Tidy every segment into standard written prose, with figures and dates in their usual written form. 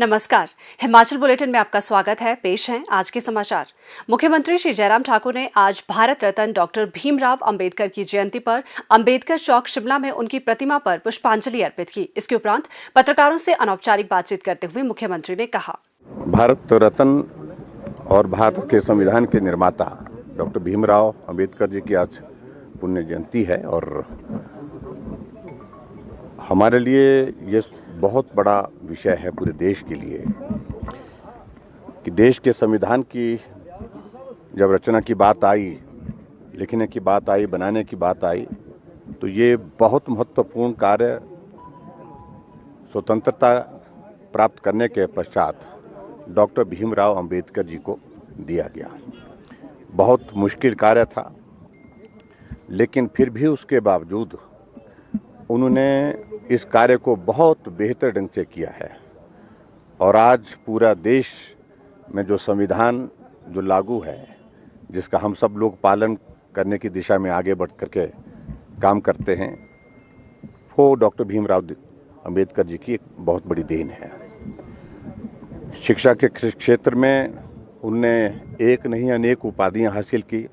नमस्कार। हिमाचल बुलेटिन में आपका स्वागत है। पेश हैं आज के समाचार। मुख्यमंत्री श्री जयराम ठाकुर ने आज भारत रत्न डॉक्टर भीमराव अंबेडकर की जयंती पर अंबेडकर चौक शिमला में उनकी प्रतिमा पर पुष्पांजलि अर्पित की। इसके उपरांत पत्रकारों से अनौपचारिक बातचीत करते हुए मुख्यमंत्री ने कहा, भारत रत्न और भारत के संविधान के निर्माता डॉक्टर भीमराव अंबेडकर जी की आज पुण्य जयंती है और हमारे लिए ये बहुत बड़ा विषय है पूरे देश के लिए कि देश के संविधान की जब रचना की बात आई, लिखने की बात आई, बनाने की बात आई, तो ये बहुत महत्वपूर्ण कार्य स्वतंत्रता प्राप्त करने के पश्चात डॉक्टर भीमराव अंबेडकर जी को दिया गया। बहुत मुश्किल कार्य था, लेकिन फिर भी उसके बावजूद उन्होंने इस कार्य को बहुत बेहतर ढंग से किया है और आज पूरा देश में जो संविधान जो लागू है, जिसका हम सब लोग पालन करने की दिशा में आगे बढ़ करके काम करते हैं, वो डॉक्टर भीमराव अंबेडकर जी की एक बहुत बड़ी देन है। शिक्षा के क्षेत्र में उनने एक नहीं अनेक उपाधियां हासिल की।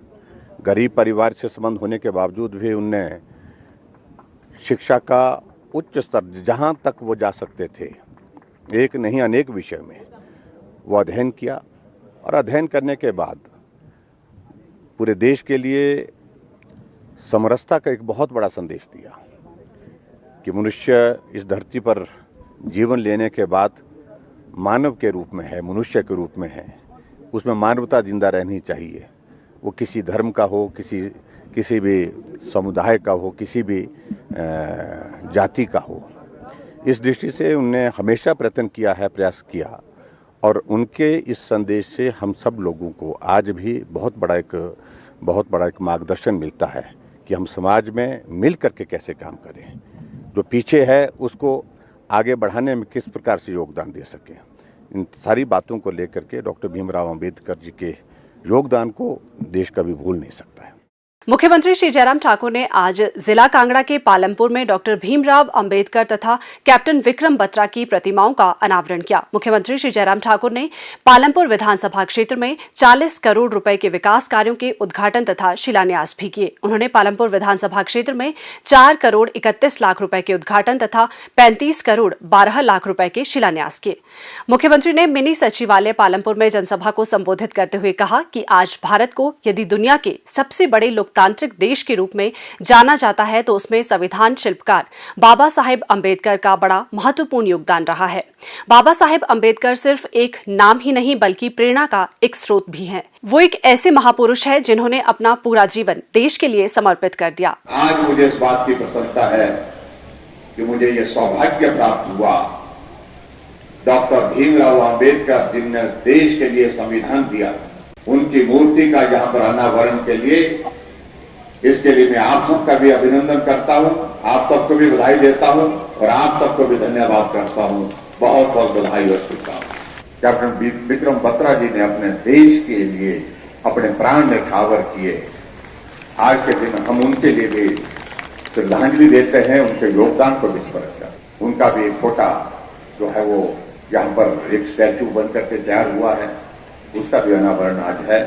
गरीब परिवार से संबंध होने के बावजूद भी उनने शिक्षा का उच्च स्तर जहाँ तक वो जा सकते थे, एक नहीं अनेक विषय में वो अध्ययन किया और अध्ययन करने के बाद पूरे देश के लिए समरसता का एक बहुत बड़ा संदेश दिया कि मनुष्य इस धरती पर जीवन लेने के बाद मानव के रूप में है, मनुष्य के रूप में है, उसमें मानवता जिंदा रहनी चाहिए। वो किसी धर्म का हो, किसी भी समुदाय का हो, किसी भी जाति का हो। इस दृष्टि से उन्होंने हमेशा प्रयत्न किया है, प्रयास किया और उनके इस संदेश से हम सब लोगों को आज भी बहुत बड़ा एक मार्गदर्शन मिलता है कि हम समाज में मिल करके कैसे काम करें, जो पीछे है उसको आगे बढ़ाने में किस प्रकार से योगदान दे सकें। इन सारी बातों को लेकर के डॉक्टर भीमराव अंबेडकर जी के योगदान को देश कभी भूल नहीं सकता है। मुख्यमंत्री श्री जयराम ठाकुर ने आज जिला कांगड़ा के पालमपुर में डॉक्टर भीमराव अंबेडकर तथा कैप्टन विक्रम बत्रा की प्रतिमाओं का अनावरण किया। मुख्यमंत्री श्री जयराम ठाकुर ने पालमपुर विधानसभा क्षेत्र में 40 करोड़ रुपए के विकास कार्यों के उद्घाटन तथा शिलान्यास भी किए। उन्होंने पालमपुर विधानसभा क्षेत्र में 4 करोड़ 31 लाख रुपए के उद्घाटन तथा 35 करोड़ 12 लाख रुपए के शिलान्यास किए। मुख्यमंत्री ने मिनी सचिवालय पालमपुर में जनसभा को संबोधित करते हुए कहा कि आज भारत को यदि दुनिया के सबसे बड़े लोकतांत्रिक देश के रूप में जाना जाता है तो उसमें संविधान शिल्पकार बाबा साहेब अंबेडकर का बड़ा महत्वपूर्ण योगदान रहा है। बाबा साहेब अंबेडकर सिर्फ एक नाम ही नहीं बल्कि प्रेरणा का एक स्रोत भी हैं। वो एक ऐसे महापुरुष है जिन्होंने अपना पूरा जीवन देश के लिए समर्पित कर दिया। आज मुझे इस बात की प्रसन्नता है कि मुझे ये सौभाग्य प्राप्त हुआ, डॉक्टर भीमराव अंबेडकर जिनने देश के लिए संविधान दिया, उनकी मूर्ति का यहाँ पर अनावरण के लिए, इसके लिए मैं आप सबका भी अभिनंदन करता हूं, आप सबको भी बधाई देता हूं और आप सबको भी धन्यवाद करता हूं। बहुत बहुत बधाई और शुभकामनाएं। कैप्टन विक्रम बत्रा जी ने अपने देश के लिए अपने प्राण न्यौछावर किए। आज के दिन हम उनके लिए भी श्रद्धांजलि देते हैं, उनके योगदान को भी स्मरण करते। उनका भी एक फोटा जो है वो यहाँ पर एक स्टैचू बन करके तैयार हुआ है, उसका भी अनावरण आज है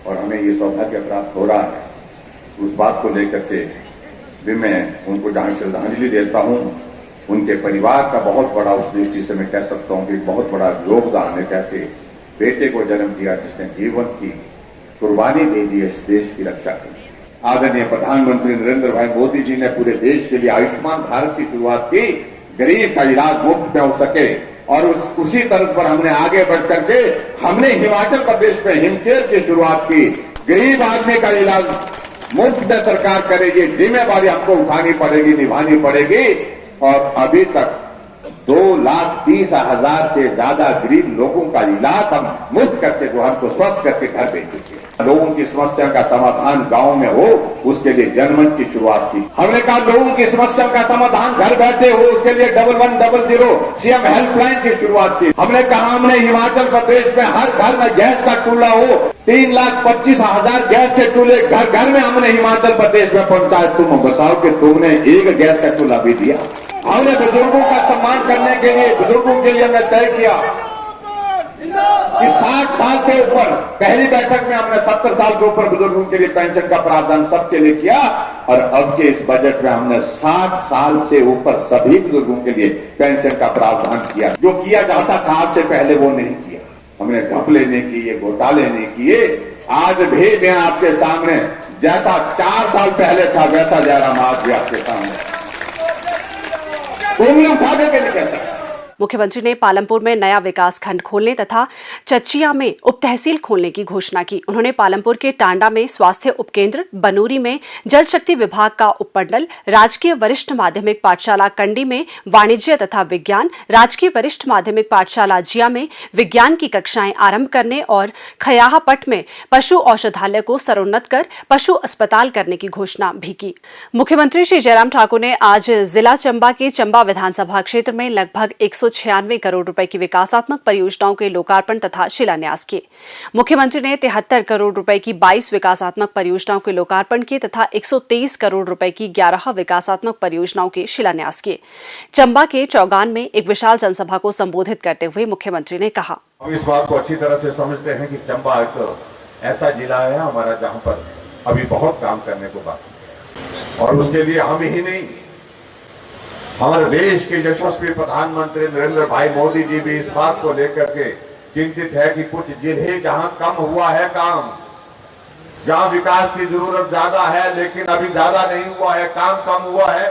और हमें ये सौभाग्य प्राप्त हो रहा है। उस बात को लेकर के भी मैं उनको जहां श्रद्धांजलि देता हूं, उनके परिवार का बहुत बड़ा, उस दृष्टि से मैं कह सकता हूं कि बहुत बड़ा योगदान है। कैसे बेटे को जन्म दिया जिसने जीवन की कुर्बानी दे दी इस देश की रक्षा के लिए। आदरणीय प्रधानमंत्री नरेंद्र भाई मोदी जी ने पूरे देश के लिए आयुष्मान भारत की शुरुआत की, गरीब का इलाज मुफ्त में हो सके और उसी तर्ज पर हमने आगे बढ़ करके हमने हिमाचल प्रदेश में हिमकेयर की शुरुआत की। गरीब आदमी का इलाज मुफ्त में सरकार करेगी, जिम्मेवारी हमको उठानी पड़ेगी, निभानी पड़ेगी और अभी तक 2,30,000 से ज्यादा गरीब लोगों का इलाज हम मुफ्त करके जो हमको स्वस्थ करके घर भेज चुके हैं। लोगों की समस्या का समाधान गांव में हो, उसके लिए जनमंच की शुरुआत की। हमने कहा लोगों की समस्या का समाधान घर बैठे हो, उसके लिए 1100 सीएम हेल्पलाइन की शुरुआत की। हमने कहा हमने हिमाचल प्रदेश में हर घर में गैस का चूल्हा हो, 3,25,000 गैस के चूल्हे घर घर में हमने हिमाचल प्रदेश में पहुंचाए। तुम बताओ कि तुमने एक गैस का चूल्हा भी दिया? हमने बुजुर्गों का सम्मान करने के लिए, बुजुर्गों के लिए हमने तय किया कि 60 साल के ऊपर, पहली बैठक में हमने 70 साल के ऊपर बुजुर्गों के लिए पेंशन का प्रावधान सबके लिए किया, और अब के इस बजट में हमने 60 साल से ऊपर सभी बुजुर्गों के लिए पेंशन का प्रावधान किया। जो किया जाता था आज से पहले वो नहीं किया। हमने घपले नहीं किए, घोटाले नहीं किए। आज भी मैं आपके सामने जैसा 4 साल पहले था वैसा जयराम आज भी आपके सामने उंगली उठाने के लिए कहता है। मुख्यमंत्री ने पालमपुर में नया विकास खंड खोलने तथा चचिया में उप तहसील खोलने की घोषणा की। उन्होंने पालमपुर के टांडा में स्वास्थ्य उपकेंद्र, बनूरी में जल शक्ति विभाग का उपमंडल, राजकीय वरिष्ठ माध्यमिक पाठशाला कंडी में वाणिज्य तथा विज्ञान, राजकीय वरिष्ठ माध्यमिक पाठशाला जिया में विज्ञान की कक्षाएं आरंभ करने और खयाहापट में पशु औषधालय को स्तरोन्नत कर पशु अस्पताल करने की घोषणा भी की। मुख्यमंत्री श्री जयराम ठाकुर ने आज जिला चंबा के चंबा विधानसभा क्षेत्र में लगभग 196 करोड़ रुपए की विकासात्मक परियोजनाओं के लोकार्पण तथा शिलान्यास किए। मुख्यमंत्री ने 73 करोड़ रुपए की 22 विकासात्मक परियोजनाओं के लोकार्पण किए तथा 123 करोड़ रुपए की 11 विकासात्मक परियोजनाओं के शिलान्यास किए। चंबा के चौगान में एक विशाल जनसभा को संबोधित करते हुए मुख्यमंत्री ने कहा, हम इस बात को अच्छी तरह से समझते हैं कि चंबा एक ऐसा जिला है हमारा जहां पर अभी बहुत काम करने को बाकी, और उसके लिए हम ही नहीं, हमारे देश के यशस्वी प्रधानमंत्री नरेंद्र भाई मोदी जी भी इस बात को लेकर के चिंतित है कि कुछ जिले जहां कम हुआ है काम, जहां विकास की जरूरत ज्यादा है लेकिन अभी ज्यादा नहीं हुआ है, काम कम हुआ है,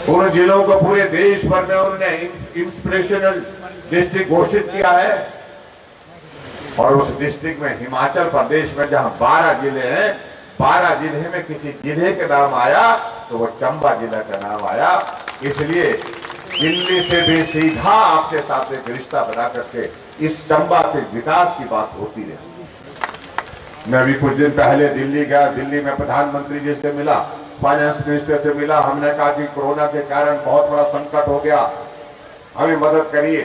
उन जिलों को पूरे देश भर में उन्होंने इंस्पिरेशनल डिस्ट्रिक्ट घोषित किया है। और उस डिस्ट्रिक्ट में हिमाचल प्रदेश में जहां 12 जिले हैं, 12 जिले में किसी जिले के नाम आया तो वो चंबा जिला का नाम आया। इसलिए दिल्ली से भी सीधा आपके साथ एक रिश्ता बना करके इस चंबा के विकास की बात होती रही। मैं अभी कुछ दिन पहले दिल्ली गया, दिल्ली में प्रधानमंत्री जी से मिला, फाइनेंस मिनिस्टर से मिला। हमने कहा कि कोरोना के कारण बहुत बड़ा संकट हो गया, हमें मदद करिए।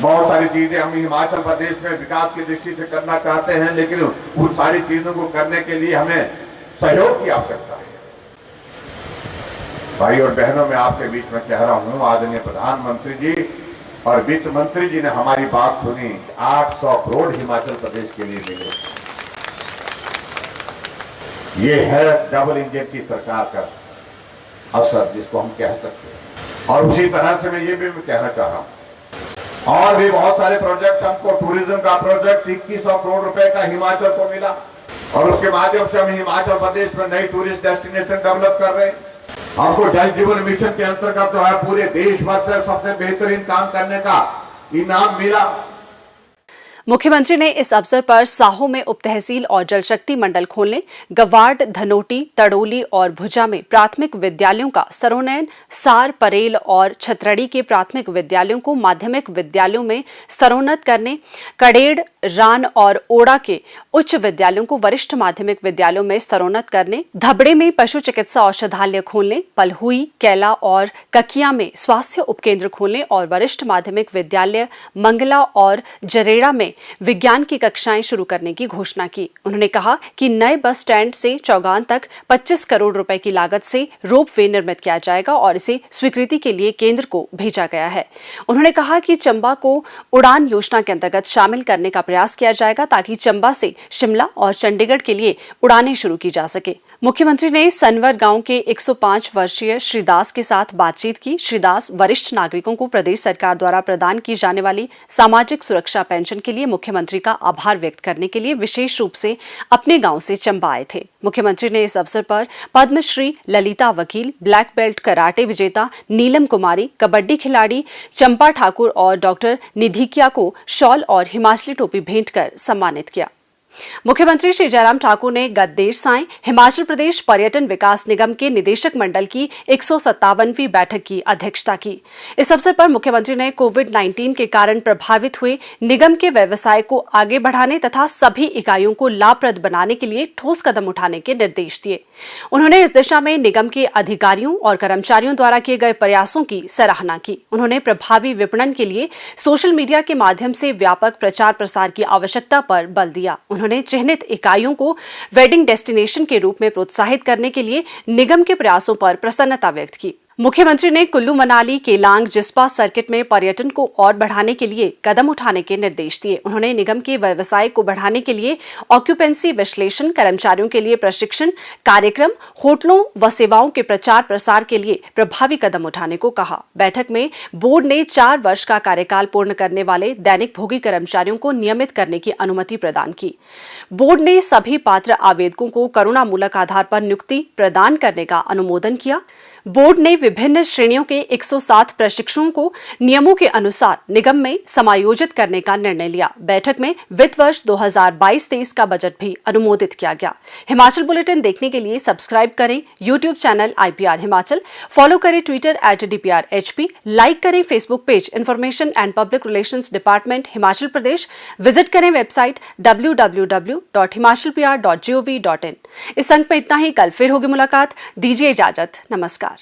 बहुत सारी चीजें हम हिमाचल प्रदेश में विकास की दृष्टि से करना चाहते हैं, लेकिन उन सारी चीजों को करने के लिए हमें सहयोग की आवश्यकता है। भाई और बहनों, मैं आपके बीच में कह रहा हूं, आदरणीय प्रधानमंत्री जी और वित्त मंत्री जी ने हमारी बात सुनी। 800 करोड़ हिमाचल प्रदेश के लिए मिले। ये है डबल इंजन की सरकार का असर, जिसको हम कह सकते हैं। और उसी तरह से मैं ये भी कहना चाह रहा हूं, और भी बहुत सारे प्रोजेक्ट, हमको टूरिज्म का प्रोजेक्ट 2100 करोड़ रुपए का हिमाचल को मिला, और उसके माध्यम से हम हिमाचल प्रदेश में नई टूरिस्ट डेस्टिनेशन डेवलप कर रहे हैं। हमको जल जीवन मिशन के अंतर्गत जो है पूरे देश भर से सबसे बेहतरीन काम करने का इनाम मिला। मुख्यमंत्री ने इस अवसर पर साहो में उप तहसील और जल शक्ति मंडल खोलने, गवाड़, धनोटी, तड़ोली और भुजा में प्राथमिक विद्यालयों का स्तरोन्नयन, सार, परेल और छतरड़ी के प्राथमिक विद्यालयों को माध्यमिक विद्यालयों में स्तरोन्नत करने, कड़ेड़, रान और ओड़ा के उच्च विद्यालयों को वरिष्ठ माध्यमिक विद्यालयों में स्तरोन्नत करने, धबड़े में पशु चिकित्सा औषधालय खोलने, पलहुई, कैला और ककिया में स्वास्थ्य उपकेंद्र खोलने और वरिष्ठ माध्यमिक विद्यालय मंगला और जरेड़ा में विज्ञान की कक्षाएं शुरू करने की घोषणा की। उन्होंने कहा कि नए बस स्टैंड से चौगान तक 25 करोड़ रुपए की लागत से रोपवे निर्मित किया जाएगा और इसे स्वीकृति के लिए केंद्र को भेजा गया है। उन्होंने कहा कि चंबा को उड़ान योजना के अंतर्गत शामिल करने का प्रयास किया जाएगा ताकि चंबा से शिमला और चंडीगढ़ के लिए उड़ानें शुरू की जा सके। मुख्यमंत्री ने सनवर गांव के 105 वर्षीय श्री दास के साथ बातचीत की। श्री दास वरिष्ठ नागरिकों को प्रदेश सरकार द्वारा प्रदान की जाने वाली सामाजिक सुरक्षा पेंशन के लिए मुख्यमंत्री का आभार व्यक्त करने के लिए विशेष रूप से अपने गांव से चंबा आए थे। मुख्यमंत्री ने इस अवसर पर पद्मश्री ललिता वकील, ब्लैक बेल्ट कराटे विजेता नीलम कुमारी, कबड्डी खिलाड़ी चंपा ठाकुर और डॉक्टर निधिकिया को शॉल और हिमाचली टोपी भेंट कर सम्मानित किया। मुख्यमंत्री श्री जयराम ठाकुर ने गत देर सायं हिमाचल प्रदेश पर्यटन विकास निगम के निदेशक मंडल की 157वीं बैठक की अध्यक्षता की। इस अवसर पर मुख्यमंत्री ने कोविड-19 के कारण प्रभावित हुए निगम के व्यवसाय को आगे बढ़ाने तथा सभी इकाइयों को लाभप्रद बनाने के लिए ठोस कदम उठाने के निर्देश दिए। उन्होंने इस दिशा में निगम के अधिकारियों और कर्मचारियों द्वारा किए गए प्रयासों की सराहना की। उन्होंने प्रभावी विपणन के लिए सोशल मीडिया के माध्यम से व्यापक प्रचार प्रसार की आवश्यकता पर बल दिया। उन्होंने चिन्हित इकाइयों को वेडिंग डेस्टिनेशन के रूप में प्रोत्साहित करने के लिए निगम के प्रयासों पर प्रसन्नता व्यक्त की। मुख्यमंत्री ने कुल्लू मनाली केलांग जिस्पा सर्किट में पर्यटन को और बढ़ाने के लिए कदम उठाने के निर्देश दिए। उन्होंने निगम के व्यवसाय को बढ़ाने के लिए ऑक्यूपेंसी विश्लेषण, कर्मचारियों के लिए प्रशिक्षण कार्यक्रम, होटलों व सेवाओं के प्रचार प्रसार के लिए प्रभावी कदम उठाने को कहा। बैठक में बोर्ड ने 4 वर्ष का कार्यकाल पूर्ण करने वाले दैनिक भोगी कर्मचारियों को नियमित करने की अनुमति प्रदान की। बोर्ड ने सभी पात्र आवेदकों को करुणामूलक आधार पर नियुक्ति प्रदान करने का अनुमोदन किया। बोर्ड ने विभिन्न श्रेणियों के 107 प्रशिक्षुओं को नियमों के अनुसार निगम में समायोजित करने का निर्णय लिया। बैठक में वित्त वर्ष 2022-23 का बजट भी अनुमोदित किया गया। हिमाचल बुलेटिन देखने के लिए सब्सक्राइब करें YouTube channel IPR Himachal, follow करें ट्विटर @DPRHP, लाइक करें Facebook page information and public relations department Himachal Pradesh, visit करें वेबसाइट www.himachalpr.gov.in। इस अंक में इतना ही। कल फिर होगी मुलाकात। दीजिए इजाजत। नमस्कार।